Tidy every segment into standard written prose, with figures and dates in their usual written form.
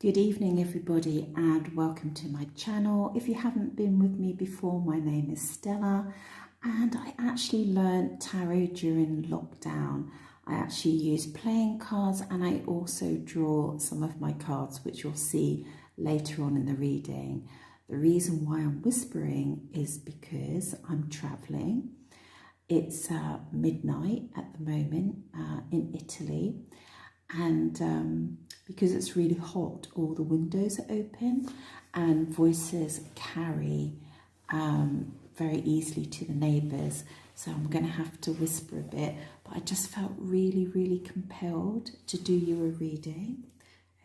Good evening everybody and welcome to my channel. If you haven't been with me before, my name is Stella and I actually learned tarot during lockdown. I actually use playing cards and I also draw some of my cards, which you'll see later on in the reading. The reason why I'm whispering is because I'm traveling. It's midnight at the moment in Italy. And because it's really hot, all the windows are open and voices carry very easily to the neighbours. So I'm going to have to whisper a bit, but I just felt really compelled to do you a reading.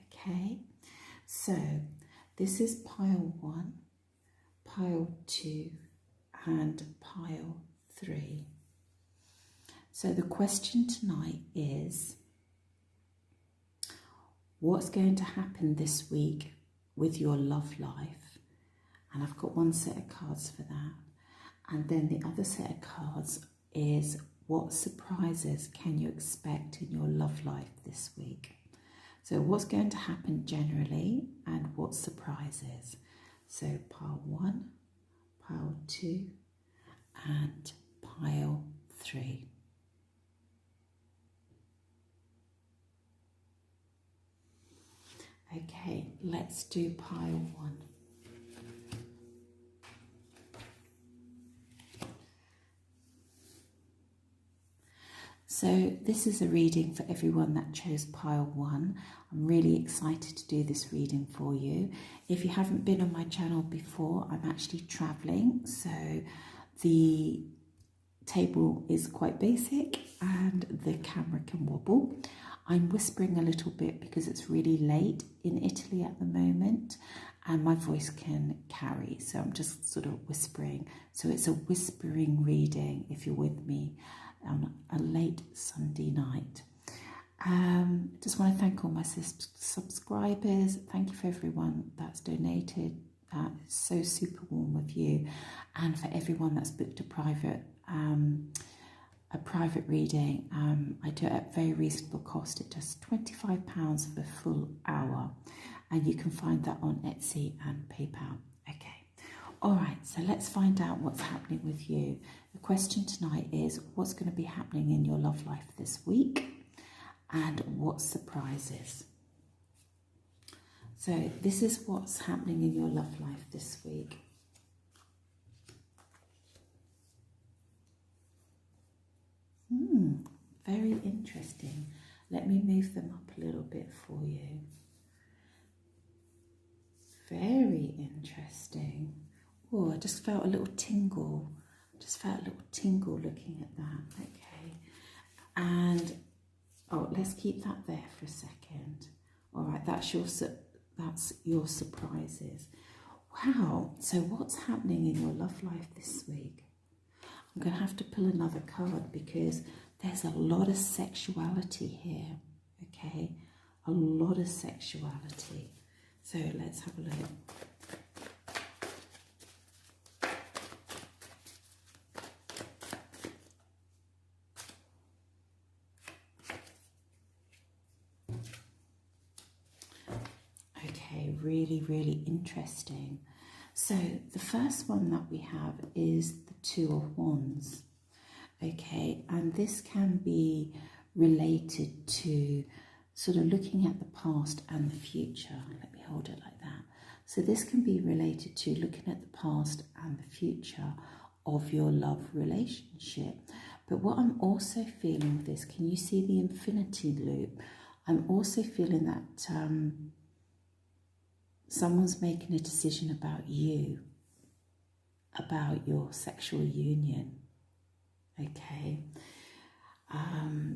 Okay, so this is pile 1, pile 2 and pile 3. So the question tonight is, what's going to happen this week with your love life? And I've got one set of cards for that. And then the other set of cards is, what surprises can you expect in your love life this week? So what's going to happen generally and what surprises? So pile 1, pile 2 and pile 3. Okay, let's do pile 1. So this is a reading for everyone that chose pile 1. I'm really excited to do this reading for you. If you haven't been on my channel before, I'm actually traveling, so the table is quite basic and the camera can wobble. I'm whispering a little bit because it's really late in Italy at the moment and my voice can carry, so I'm just sort of whispering. So it's a whispering reading if you're with me on a late Sunday night. Just want to thank all my subscribers. Thank you for everyone that's donated. It's so super warm of you, and for everyone that's booked a private reading. I do it at very reasonable cost. It does £25 for a full hour, and you can find that on Etsy and PayPal. Okay, all right, so let's find out what's happening with you. The question tonight is, what's going to be happening in your love life this week and what surprises? So this is what's happening in your love life this week. Very interesting. Let me move them up a little bit for you. Very interesting. Oh, I just felt a little tingle. Looking at that. Okay. And, oh, let's keep that there for a second. All right, that's your surprises. Wow. So what's happening in your love life this week? I'm going to have to pull another card because there's a lot of sexuality here, okay? A lot of sexuality. So let's have a look. Okay, really interesting. So the first one that we have is the Two of Wands. Okay, and this can be related to sort of looking at the past and the future. Let me hold it like that. So this can be related to looking at the past and the future of your love relationship. But what I'm also feeling with this, can you see the infinity loop? I'm also feeling that someone's making a decision about you, about your sexual union. Okay,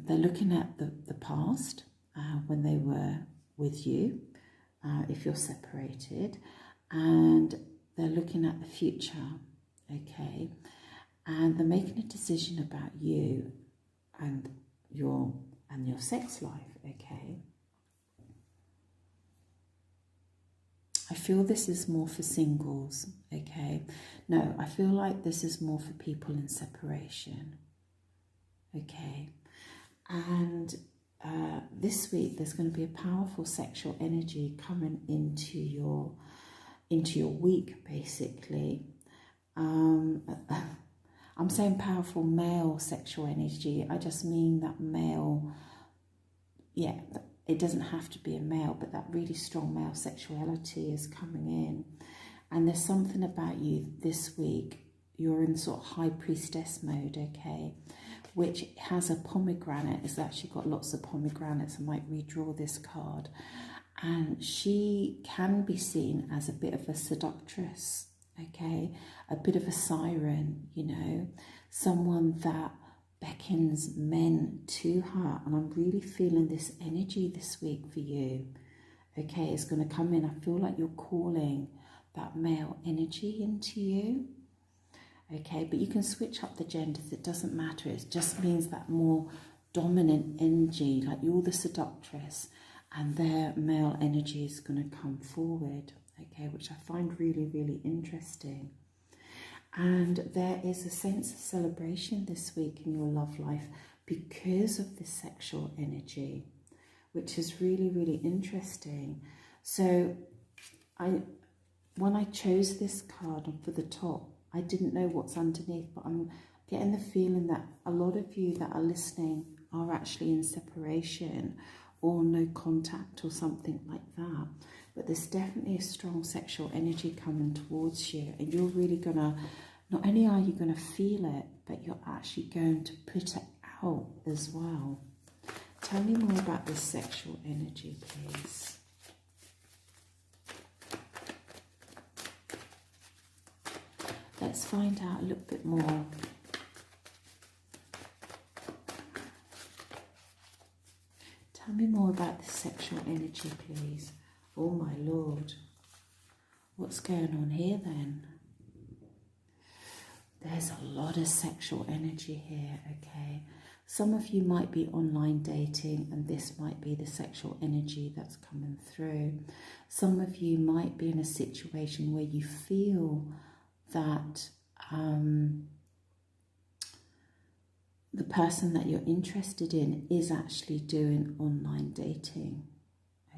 they're looking at the past when they were with you, if you're separated, and they're looking at the future. Okay, and they're making a decision about you and your sex life. Okay, I feel this is more for singles, okay? No, I feel like this is more for people in separation, okay? And this week there's going to be a powerful sexual energy coming into your week, basically. I'm saying powerful male sexual energy. I just mean that male, yeah, it doesn't have to be a male, but that really strong male sexuality is coming in. And there's something about you this week, you're in sort of high priestess mode, okay, which has a pomegranate. It's actually got lots of pomegranates. I might redraw this card. And she can be seen as a bit of a seductress, okay, a bit of a siren, you know, someone that beckons men to her. And I'm really feeling this energy this week for you, okay. It's going to come in. I feel like you're calling that male energy into you, okay, but you can switch up the genders. It doesn't matter. It just means that more dominant energy, like you're the seductress and their male energy is going to come forward, okay, which I find really, really interesting. And there is a sense of celebration this week in your love life because of this sexual energy, which is really, really interesting. So when I chose this card for the top, I didn't know what's underneath, but I'm getting the feeling that a lot of you that are listening are actually in separation or no contact or something like that. But there's definitely a strong sexual energy coming towards you, and you're really gonna, not only are you gonna feel it, but you're actually going to put it out as well. Tell me more about this sexual energy, please. Let's find out a little bit more. Tell me more about the sexual energy, please. Oh my Lord. What's going on here then? There's a lot of sexual energy here, okay? Some of you might be online dating and this might be the sexual energy that's coming through. Some of you might be in a situation where you feel that the person that you're interested in is actually doing online dating,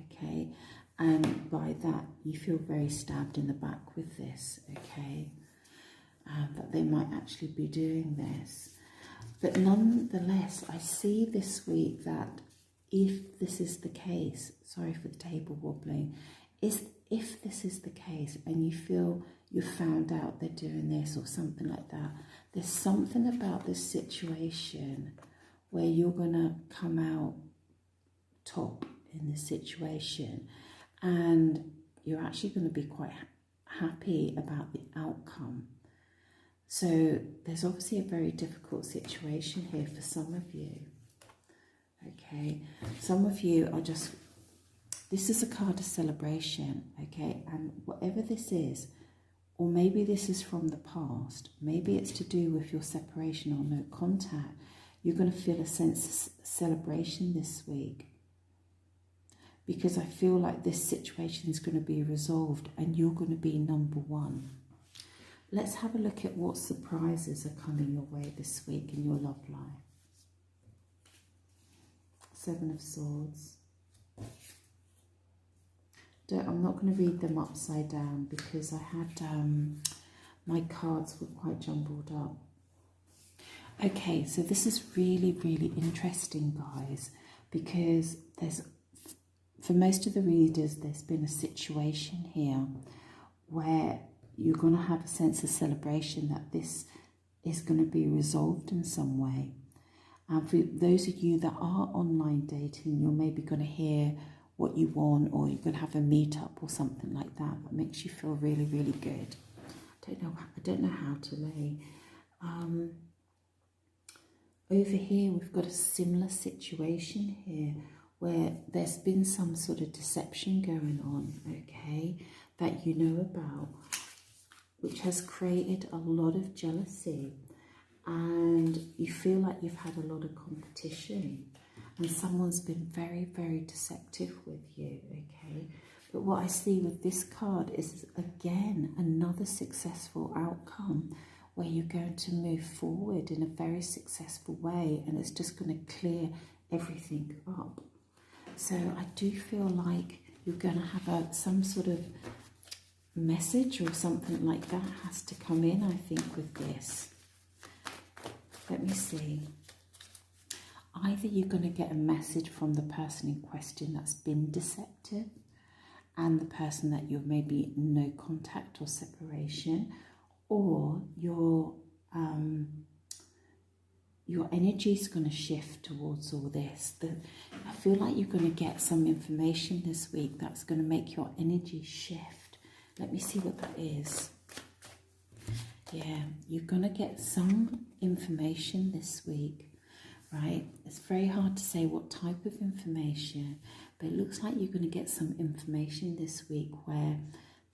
okay? And by that, you feel very stabbed in the back with this, okay? That they might actually be doing this. But nonetheless, I see this week that if this is the case, sorry for the table wobbling, if this is the case and you feel you found out they're doing this or something like that, there's something about this situation where you're going to come out top in this situation and you're actually going to be quite happy about the outcome. So there's obviously a very difficult situation here for some of you, okay? Some of you are just, this is a card of celebration, okay? And whatever this is, or maybe this is from the past, maybe it's to do with your separation or no contact, you're going to feel a sense of celebration this week. Because I feel like this situation is going to be resolved and you're going to be number one. Let's have a look at what surprises are coming your way this week in your love life. 7 of Swords. I'm not going to read them upside down because I had, my cards were quite jumbled up. Okay, so this is really, really interesting, guys, because for most of the readers, there's been a situation here where you're going to have a sense of celebration that this is going to be resolved in some way. And for those of you that are online dating, you're maybe going to hear what you want, or you're going to have a meetup or something like that makes you feel really, really good. I don't know how to lay. Over here, we've got a similar situation here where there's been some sort of deception going on, okay, that you know about, which has created a lot of jealousy, and you feel like you've had a lot of competition and someone's been very, very deceptive with you, okay? But what I see with this card is, again, another successful outcome where you're going to move forward in a very successful way, and it's just going to clear everything up. So I do feel like you're going to have some sort of message or something like that has to come in, I think, with this. Let me see. Either you're going to get a message from the person in question that's been deceptive and the person that you're maybe in no contact or separation, or your energy is going to shift towards all this. I feel like you're going to get some information this week that's going to make your energy shift. Let me see what that is. Yeah, you're going to get some information this week, right? It's very hard to say what type of information, but it looks like you're going to get some information this week where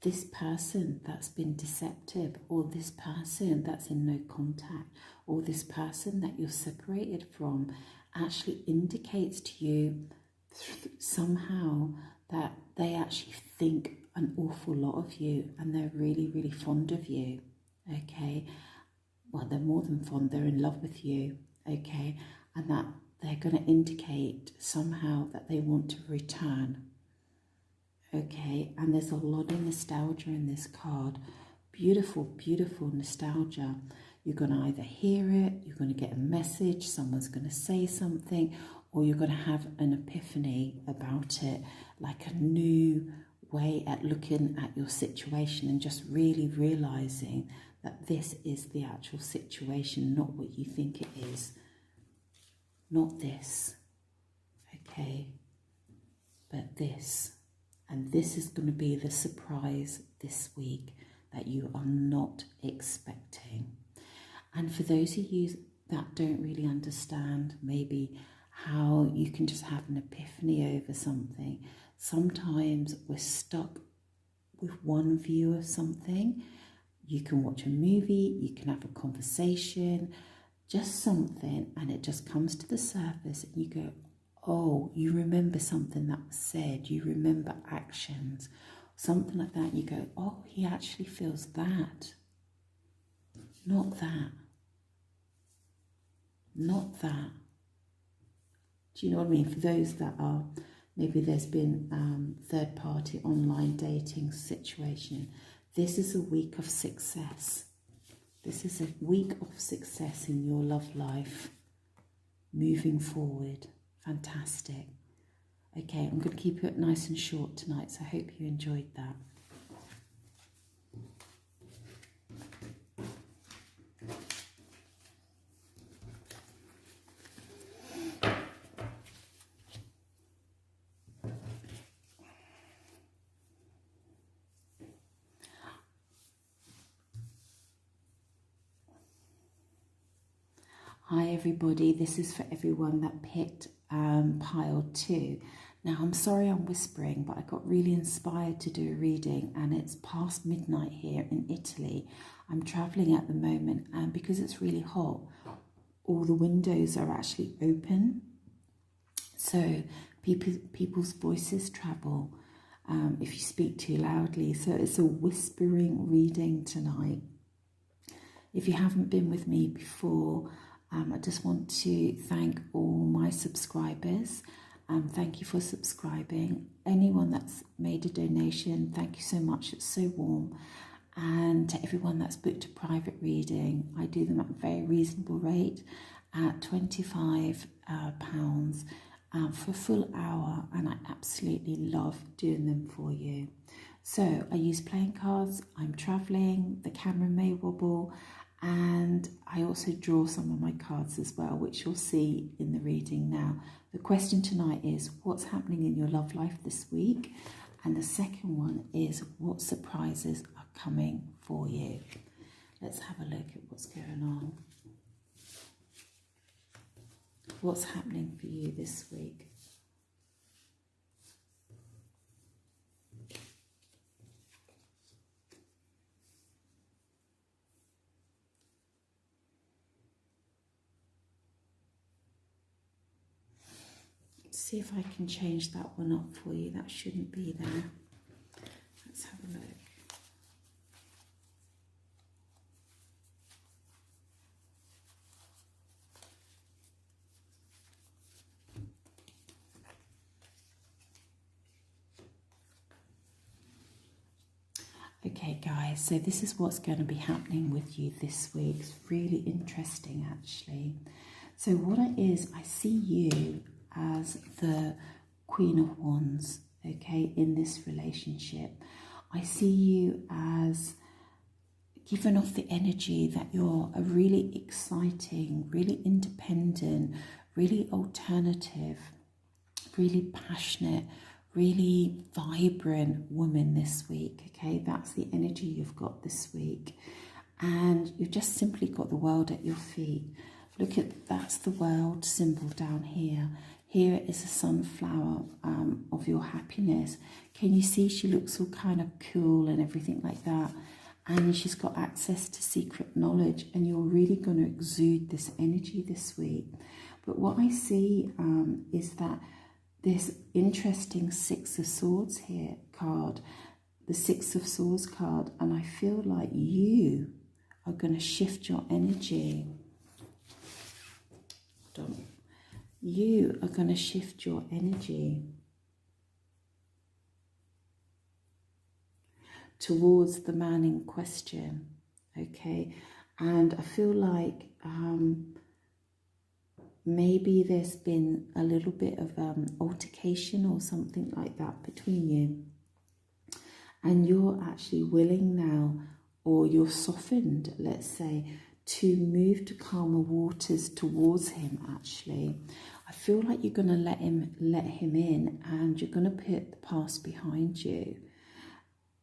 this person that's been deceptive, or this person that's in no contact, or this person that you're separated from actually indicates to you somehow that they actually think an awful lot of you and they're really, really fond of you, okay? Well, they're more than fond, they're in love with you, okay? And that they're going to indicate somehow that they want to return. Okay, and there's a lot of nostalgia in this card. Beautiful, beautiful nostalgia. You're going to either hear it, you're going to get a message, someone's going to say something, or you're going to have an epiphany about it, like a new way at looking at your situation and just really realizing that this is the actual situation, not what you think it is. Not this, okay, but this. And this is going to be the surprise this week that you are not expecting. And for those of you that don't really understand maybe how you can just have an epiphany over something, sometimes we're stuck with one view of something. You can watch a movie, you can have a conversation, just something, and it just comes to the surface and you go, oh, you remember something that was said, you remember actions, something like that. You go, oh, he actually feels that. Not that. Not that. Do you know what I mean? For those that are, maybe there's been third-party online dating situation, this is a week of success. This is a week of success in your love life, moving forward. Fantastic. Okay, I'm going to keep it nice and short tonight, so I hope you enjoyed that. Hi everybody, this is for everyone that picked pile 2. Now I'm sorry I'm whispering, but I got really inspired to do a reading and it's past midnight here in Italy. I'm travelling at the moment and because it's really hot, all the windows are actually open. So people's voices travel if you speak too loudly. So it's a whispering reading tonight. If you haven't been with me before, I just want to thank all my subscribers. Thank you for subscribing. Anyone that's made a donation, thank you so much. It's so warm. And to everyone that's booked a private reading, I do them at a very reasonable rate at £25 for a full hour. And I absolutely love doing them for you. So I use playing cards. I'm traveling. The camera may wobble. And I also draw some of my cards as well, which you'll see in the reading now. The question tonight is, what's happening in your love life this week? And the second one is, what surprises are coming for you? Let's have a look at what's going on. What's happening for you this week? See if I can change that one up for you. That shouldn't be there. Let's have a look. Okay guys, so this is what's going to be happening with you this week. It's really interesting actually. So what it is, I see you as the Queen of Wands, okay, in this relationship. I see you as giving off the energy that you're a really exciting, really independent, really alternative, really passionate, really vibrant woman this week, okay? That's the energy you've got this week. And you've just simply got the world at your feet. Look at, that's the world symbol down here. Here is a sunflower of your happiness. Can you see she looks all kind of cool and everything like that? And she's got access to secret knowledge, and you're really going to exude this energy this week. But what I see is that this interesting Six of Swords here card, the Six of Swords card, and I feel like you are going to shift your energy. Hold on. You are going to shift your energy towards the man in question, okay? And I feel like maybe there's been a little bit of altercation or something like that between you. And you're actually willing now, or you're softened, let's say, to move to calmer waters towards him actually. I feel like you're going to let him in, and you're going to put the past behind you.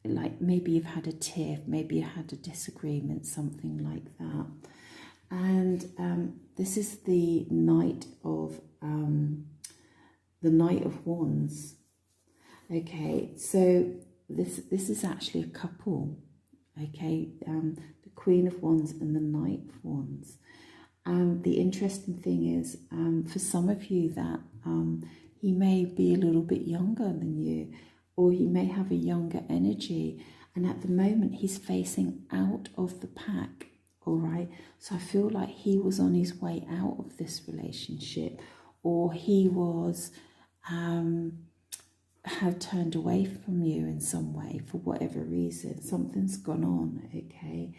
Like maybe you've had a tiff, maybe you had a disagreement, something like that. And this is the Knight of Wands. Okay, so this is actually a couple. Okay, the Queen of Wands and the Knight of Wands. And the interesting thing is, for some of you, that he may be a little bit younger than you, or he may have a younger energy. And at the moment, he's facing out of the pack. All right, so I feel like he was on his way out of this relationship, or he was had turned away from you in some way for whatever reason. Something's gone on, okay?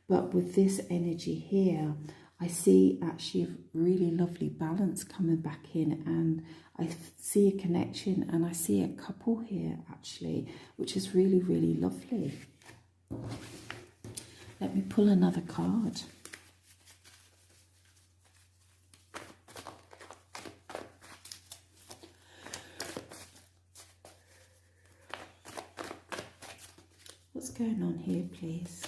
But with this energy here, I see actually a really lovely balance coming back in, and I see a connection, and I see a couple here actually, which is really, really lovely. Let me pull another card. What's going on here, please?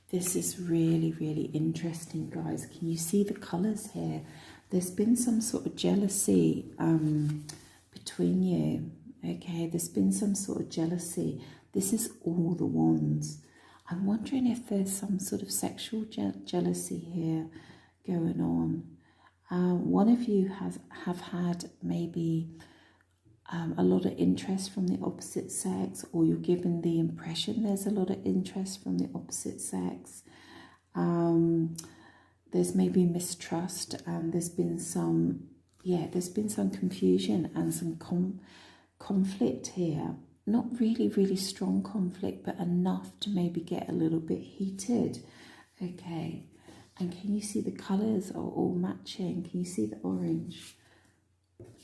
This is really, really interesting, guys. Can you see the colours here? There's been some sort of jealousy between you, okay? There's been some sort of jealousy. This is all the wands. I'm wondering if there's some sort of sexual jealousy here going on. One of you have had maybe a lot of interest from the opposite sex, or you're given the impression there's a lot of interest from the opposite sex. There's maybe mistrust, and there's been some confusion and some conflict here. Not really, really strong conflict, but enough to maybe get a little bit heated. Okay, and can you see the colours are all matching? Can you see the orange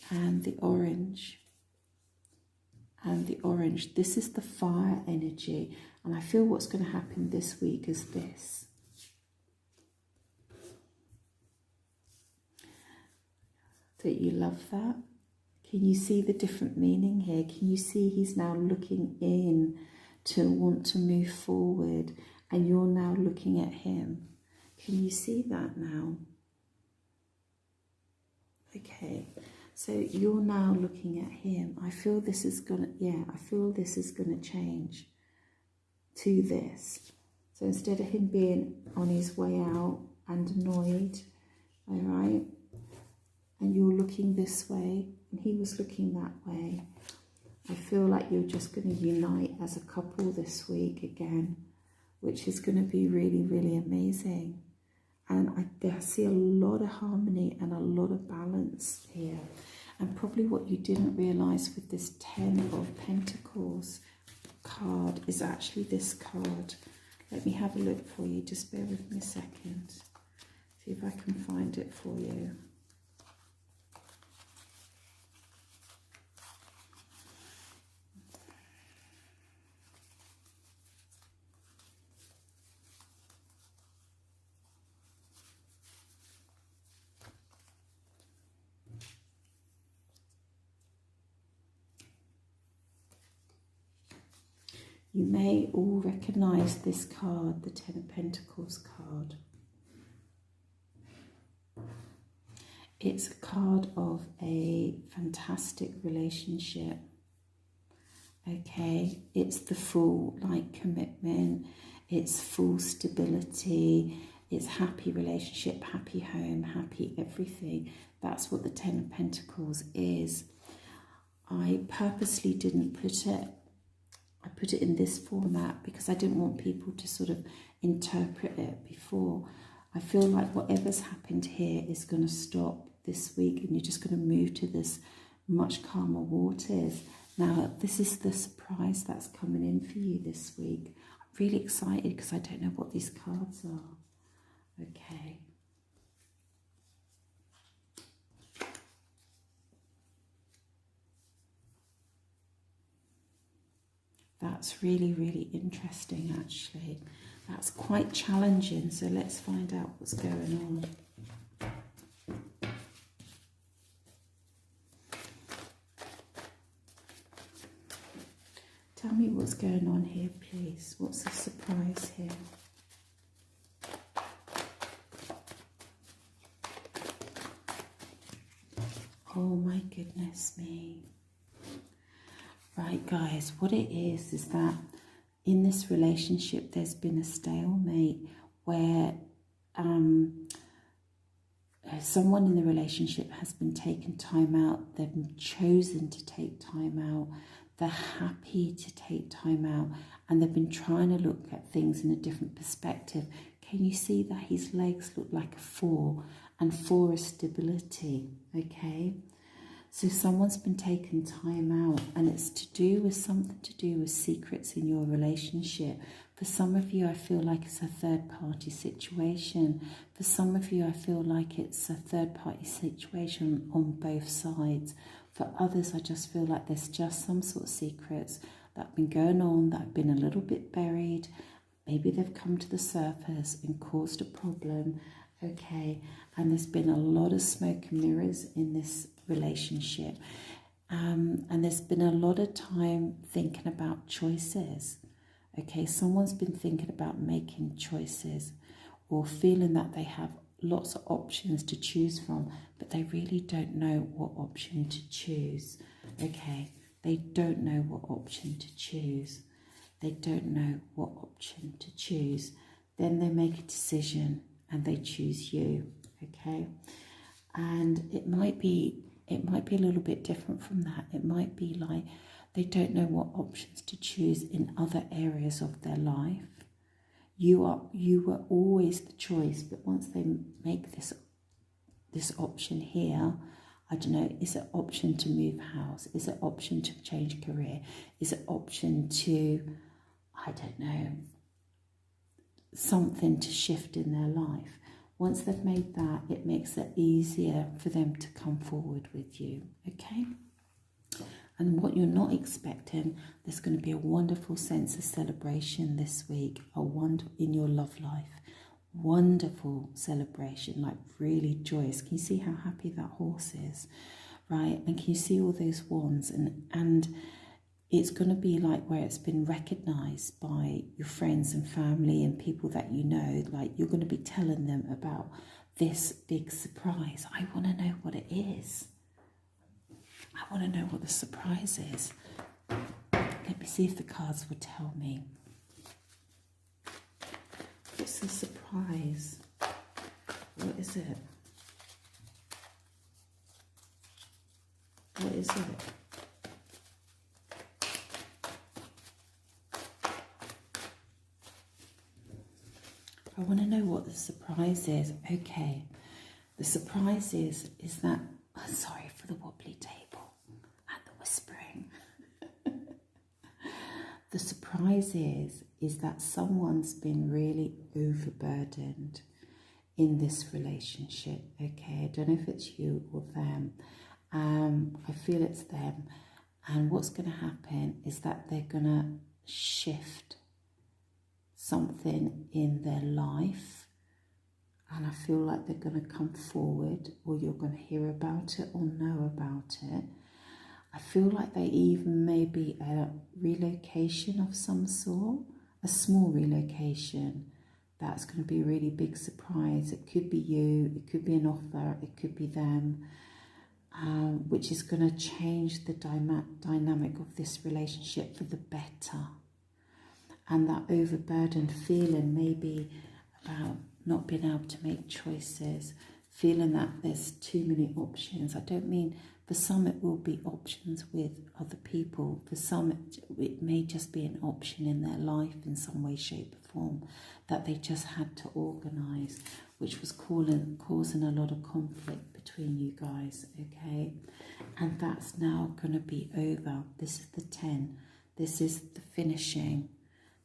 and the orange and the orange? This is the fire energy, and I feel what's going to happen this week is this. Don't you love that? Can you see the different meaning here? Can you see he's now looking in to want to move forward, and you're now looking at him? Can you see that now? Okay, so you're now looking at him. I feel this is gonna, I feel this is gonna change to this. So instead of him being on his way out and annoyed, all right, and you're looking this way, and he was looking that way, I feel like you're just going to unite as a couple this week again, which is going to be really, really amazing. And I see a lot of harmony and a lot of balance here. And probably what you didn't realize with this 10 of Pentacles card is actually this card. Let me have a look for you. Just bear with me a second. See if I can find it for you. You may all recognize this card, the 10 of Pentacles card. It's a card of a fantastic relationship. Okay, it's the full commitment, it's full stability, it's happy relationship, happy home, happy everything. That's what the 10 of Pentacles is. I purposely didn't put it. I put it in this format because I didn't want people to sort of interpret it before. I feel like whatever's happened here is going to stop this week and you're just going to move to this much calmer waters. Now, this is the surprise that's coming in for you this week. I'm really excited because I don't know what these cards are. Okay. That's really, really interesting, actually. That's quite challenging, so let's find out what's going on. Tell me what's going on here, please. What's the surprise here? Oh my goodness me. Right, guys, what it is that in this relationship there's been a stalemate where someone in the relationship has been taking time out. They've been chosen to take time out. They're happy to take time out, and they've been trying to look at things in a different perspective. Can you see that his legs look like a 4, and 4 is stability, okay? So someone's been taking time out, and it's to do with something to do with secrets in your relationship. For some of you, I feel like it's a third-party situation. For some of you, I feel like it's a third-party situation on both sides. For others, I just feel like there's just some sort of secrets that have been going on, that have been a little bit buried. Maybe they've come to the surface and caused a problem, okay? And there's been a lot of smoke and mirrors in this relationship. And there's been a lot of time thinking about choices. Okay, someone's been thinking about making choices or feeling that they have lots of options to choose from, but they really don't know what option to choose. Okay, they don't know what option to choose. They don't know what option to choose. Then they make a decision and they choose you. Okay, and it might be a little bit different from that. It might be like they don't know what options to choose in other areas of their life. You were always the choice, but once they make this option here, I don't know, is it option to move house? Is it option to change career? Is it option to, I don't know, something to shift in their life? Once they've made that, it makes it easier for them to come forward with you, okay? And what you're not expecting, there's going to be a wonderful sense of celebration this week, in your love life. Wonderful celebration, like really joyous. Can you see how happy that horse is, right? And can you see all those wands? And it's going to be like where it's been recognized by your friends and family and people that you know. Like you're going to be telling them about this big surprise. I want to know what it is. I want to know what the surprise is. Let me see if the cards will tell me. What's the surprise? What is it? What is it? want to know what the surprise is. Okay, the surprise is that, sorry for the wobbly table and the whispering. The surprise is that someone's been really overburdened in this relationship. Okay, I don't know if it's you or them. I feel it's them. And what's going to happen is that they're going to shift something in their life. And I feel like they're going to come forward, or you're going to hear about it or know about it. I feel like they even may be a relocation of some sort, a small relocation. That's going to be a really big surprise. It could be you, it could be an offer, it could be them, which is going to change the dynamic of this relationship for the better. And that overburdened feeling maybe about not being able to make choices, feeling that there's too many options. I don't mean, for some it will be options with other people. For some it may just be an option in their life in some way, shape or form that they just had to organise, which was causing a lot of conflict between you guys, okay? And that's now going to be over. This is the 10. This is the finishing.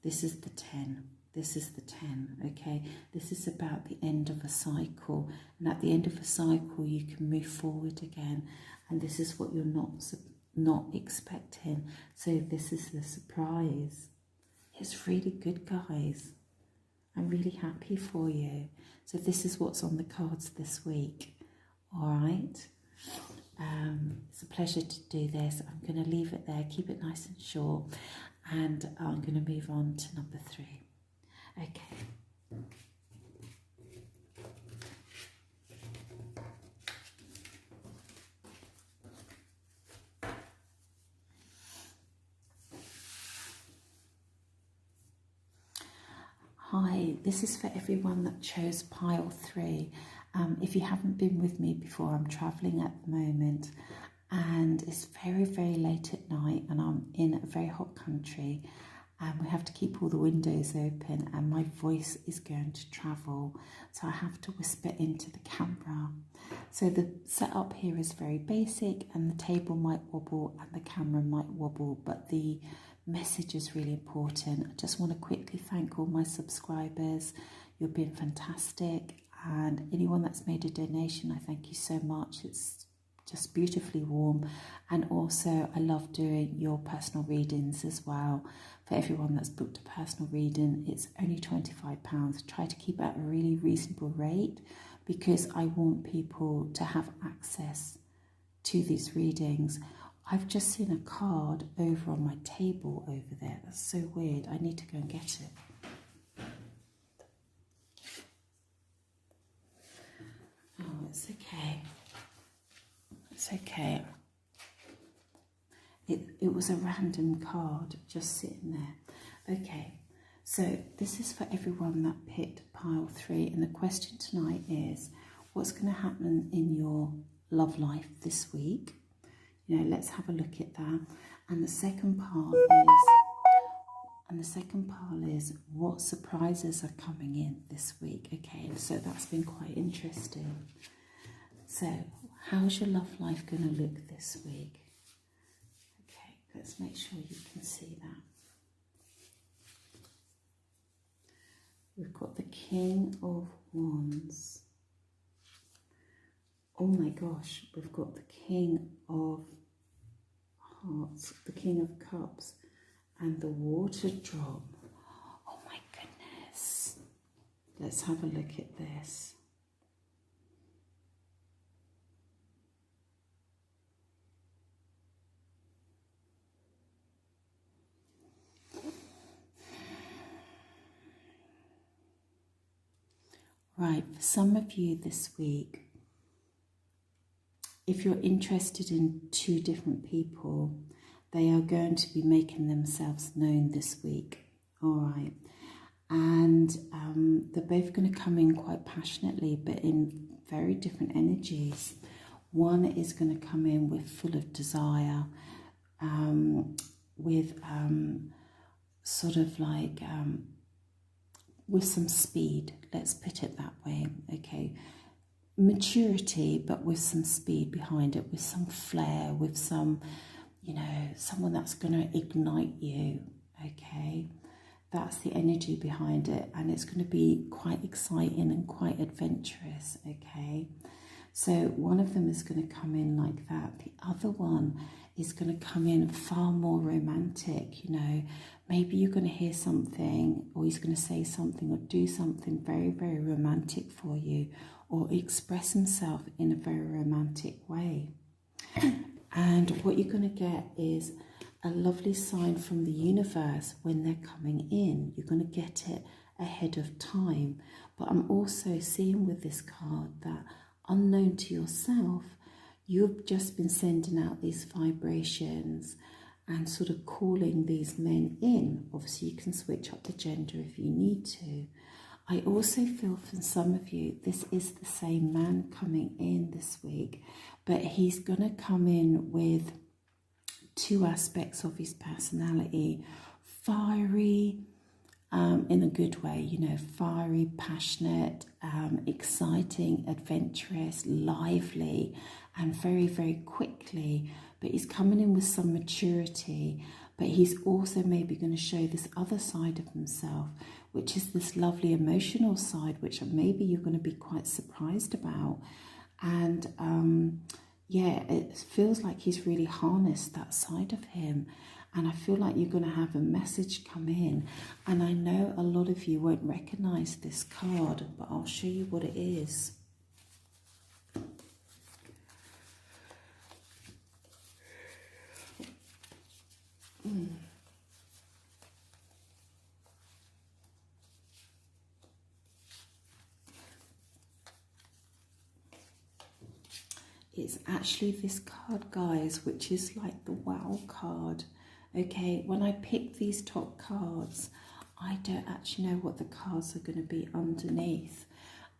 This is the 10. This is the 10, okay? This is about the end of a cycle. And at the end of a cycle, you can move forward again. And this is what you're not expecting. So this is the surprise. It's really good, guys. I'm really happy for you. So this is what's on the cards this week. All right? It's a pleasure to do this. I'm going to leave it there. Keep it nice and short. And I'm going to move on to number 3. Okay. Hi, this is for everyone that chose pile 3. If you haven't been with me before, I'm travelling at the moment and it's very, very late at night and I'm in a very hot country and we have to keep all the windows open and my voice is going to travel, so I have to whisper into the camera. So the setup here is very basic and the table might wobble and the camera might wobble, but the message is really important. I just want to quickly thank all my subscribers. You've been fantastic, and anyone that's made a donation, I thank you so much. It's just beautifully warm. And also I love doing your personal readings as well. For everyone that's booked a personal reading, it's only £25. I try to keep it at a really reasonable rate because I want people to have access to these readings. I've just seen a card over on my table over there. That's so weird. I need to go and get it. Oh, it's okay. It's okay. It was a random card just sitting there. Okay, so this is for everyone that picked pile 3. And the question tonight is, what's going to happen in your love life this week? You know, let's have a look at that. And the second part is, what surprises are coming in this week? Okay, so that's been quite interesting. So, how's your love life going to look this week? Okay, let's make sure you can see that. We've got the King of Wands. Oh my gosh, we've got the King of Hearts, the King of Cups, and the Water Drop. Oh my goodness. Let's have a look at this. Right, for some of you this week, if you're interested in 2 different people, they are going to be making themselves known this week, all right? And they're both going to come in quite passionately, but in very different energies. One is going to come in with full of desire, with sort of like with some speed. Let's put it that way, okay? Maturity, but with some speed behind it, with some flair, with some, you know, someone that's going to ignite you, okay? That's the energy behind it, and it's going to be quite exciting and quite adventurous, okay? So one of them is going to come in like that. The other one is going to come in far more romantic, you know. Maybe you're going to hear something, or he's going to say something or do something very, very romantic for you, or express himself in a very romantic way. And what you're going to get is a lovely sign from the universe when they're coming in. You're going to get it ahead of time. But I'm also seeing with this card that, unknown to yourself, you've just been sending out these vibrations and sort of calling these men in. Obviously, you can switch up the gender if you need to. I also feel for some of you, this is the same man coming in this week, but he's going to come in with two aspects of his personality. Fiery, in a good way, you know, fiery, passionate, exciting, adventurous, lively, and very, very quickly. But he's coming in with some maturity, but he's also maybe going to show this other side of himself, which is this lovely emotional side, which maybe you're going to be quite surprised about. And yeah, it feels like he's really harnessed that side of him. And I feel like you're going to have a message come in. And I know a lot of you won't recognize this card, but I'll show you what it is. It's actually this card, guys, which is like the wow card. Okay, when I pick these top cards, I don't actually know what the cards are going to be underneath,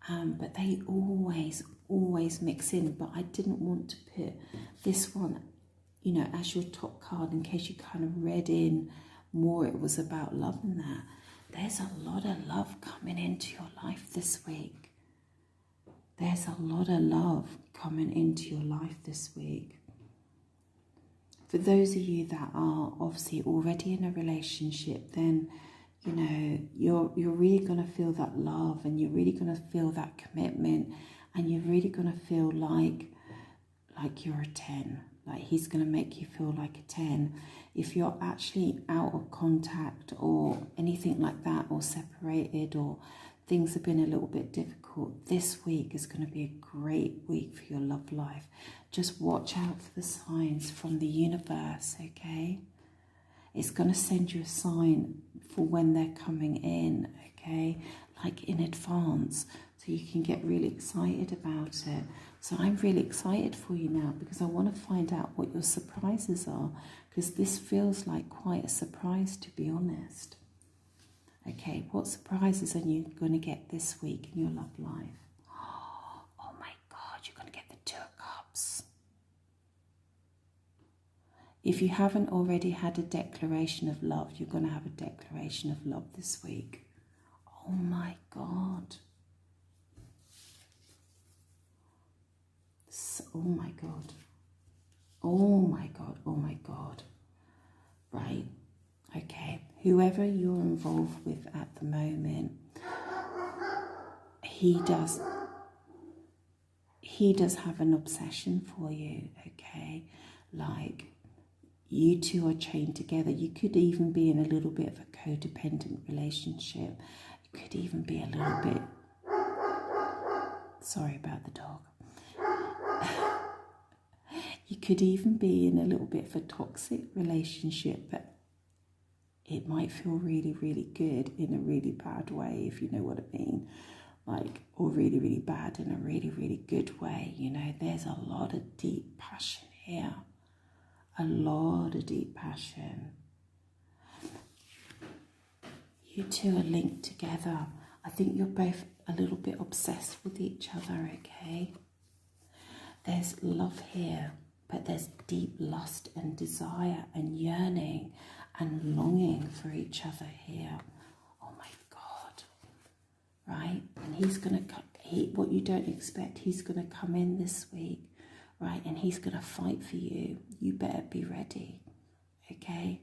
but they always mix in. But I didn't want to put this one, you know, as your top card in case you kind of read in more it was about love and that. There's a lot of love coming into your life this week. There's a lot of love coming into your life this week. For those of you that are obviously already in a relationship, then, you know, you're really going to feel that love, and you're really going to feel that commitment, and you're really going to feel like you're a 10. Like he's going to make you feel like a 10. If you're actually out of contact or anything like that, or separated, or things have been a little bit difficult, this week is going to be a great week for your love life. Just watch out for the signs from the universe, okay? It's going to send you a sign for when they're coming in, okay? Like in advance, so you can get really excited about it. So I'm really excited for you now, because I want to find out what your surprises are, because this feels like quite a surprise, to be honest. Okay, what surprises are you going to get this week in your love life? Oh my God, you're going to get the 2 of Cups. If you haven't already had a declaration of love, you're going to have a declaration of love this week. Oh my God. Oh my God. Oh my God. Oh my God. Right. Okay. Whoever you're involved with at the moment, he does have an obsession for you, okay? Like, you two are chained together. You could even be in a little bit of a codependent relationship. You could even be a little bit... Sorry about the dog. You could even be in a little bit of a toxic relationship, but it might feel really, really good in a really bad way, if you know what I mean. Like, or really, really bad in a really, really good way. You know, there's a lot of deep passion here. A lot of deep passion. You two are linked together. I think you're both a little bit obsessed with each other, okay? There's love here, but there's deep lust and desire and yearning and longing for each other here. Oh my God. right? And he's going to, what you don't expect, he's going to come in this week, right? And he's going to fight for you. You better be ready, okay?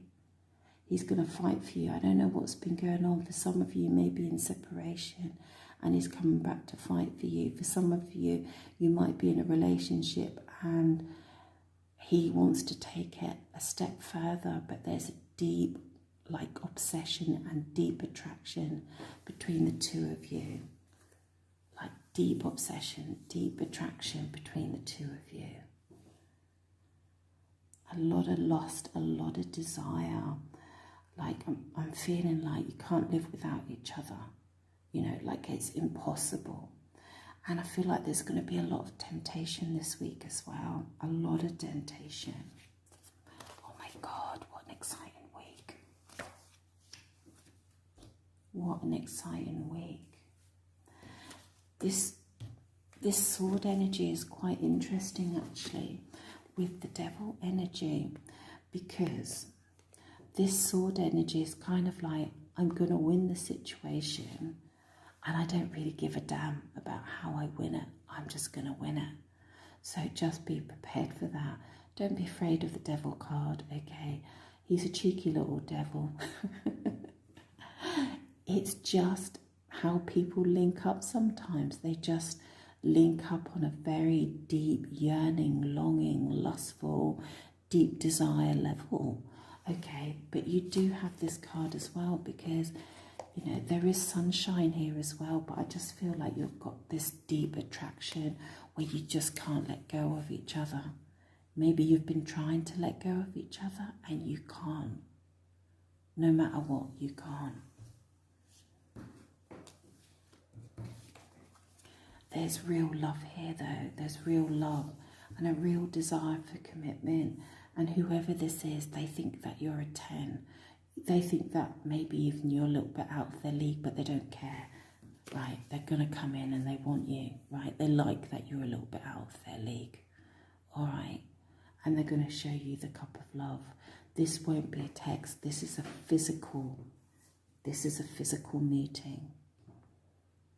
He's going to fight for you. I don't know what's been going on. For some of you, maybe in separation, and he's coming back to fight for you. For some of you, you might be in a relationship and he wants to take it a step further, but there's a deep, like, obsession and deep attraction between the two of you. Like, deep obsession, deep attraction between the two of you. A lot of lust, a lot of desire. Like, I'm feeling like you can't live without each other. You know, like it's impossible. And I feel like there's going to be a lot of temptation this week as well. A lot of temptation. Oh my God, what an exciting week. What an exciting week. This sword energy is quite interesting actually with the devil energy, because this sword energy is kind of like, I'm going to win the situation and I don't really give a damn about how I win it. I'm just going to win it. So just be prepared for that. Don't be afraid of the devil card, okay? He's a cheeky little devil. It's just how people link up sometimes. They just link up on a very deep, yearning, longing, lustful, deep desire level. Okay, but you do have this card as well because, you know, there is sunshine here as well, but I just feel like you've got this deep attraction where you just can't let go of each other. Maybe you've been trying to let go of each other and you can't. No matter what, you can't. There's real love here though. There's real love and a real desire for commitment. And whoever this is, they think that you're a 10. They think that maybe even you're a little bit out of their league, but they don't care, right? They're going to come in and they want you, right? They like that you're a little bit out of their league, all right? And they're going to show you the cup of love. This won't be a text. This is a physical meeting.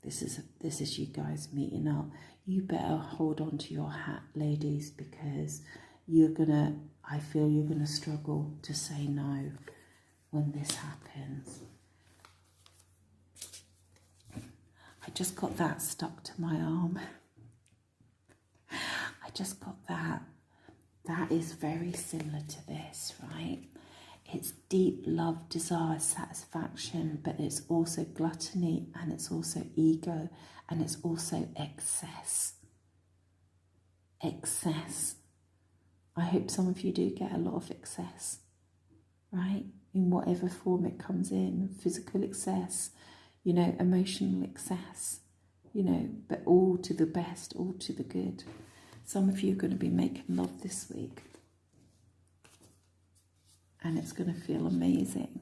This is you guys meeting up. You better hold on to your hat, ladies, because I feel you're gonna struggle to say no when this happens. I just got that stuck to my arm. I just got that. That is very similar to this, right? It's deep love, desire, satisfaction, but it's also gluttony and it's also ego and it's also excess. Excess. I hope some of you do get a lot of excess, right? In whatever form it comes in, physical excess, you know, emotional excess, you know, but all to the best, all to the good. Some of you are going to be making love this week. And it's going to feel amazing.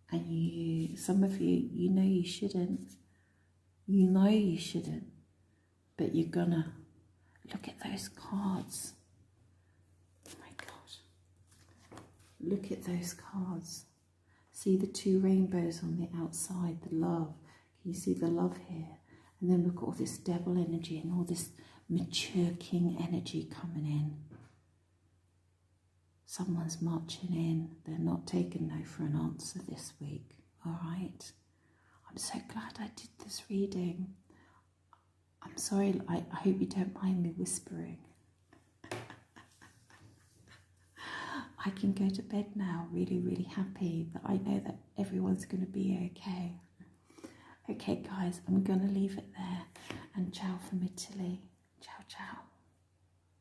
And some of you, you know you shouldn't. You know you shouldn't. But you're going to look at those cards. Oh my God. Look at those cards. See the two rainbows on the outside, the love. Can you see the love here? And then we've got all this devil energy and all this mature king energy coming in. Someone's marching in. They're not taking no for an answer this week. All right. I'm so glad I did this reading. I'm sorry. I hope you don't mind me whispering. I can go to bed now really, really happy that I know that everyone's going to be okay. Okay, guys, I'm going to leave it there. And ciao from Italy. Ciao, ciao.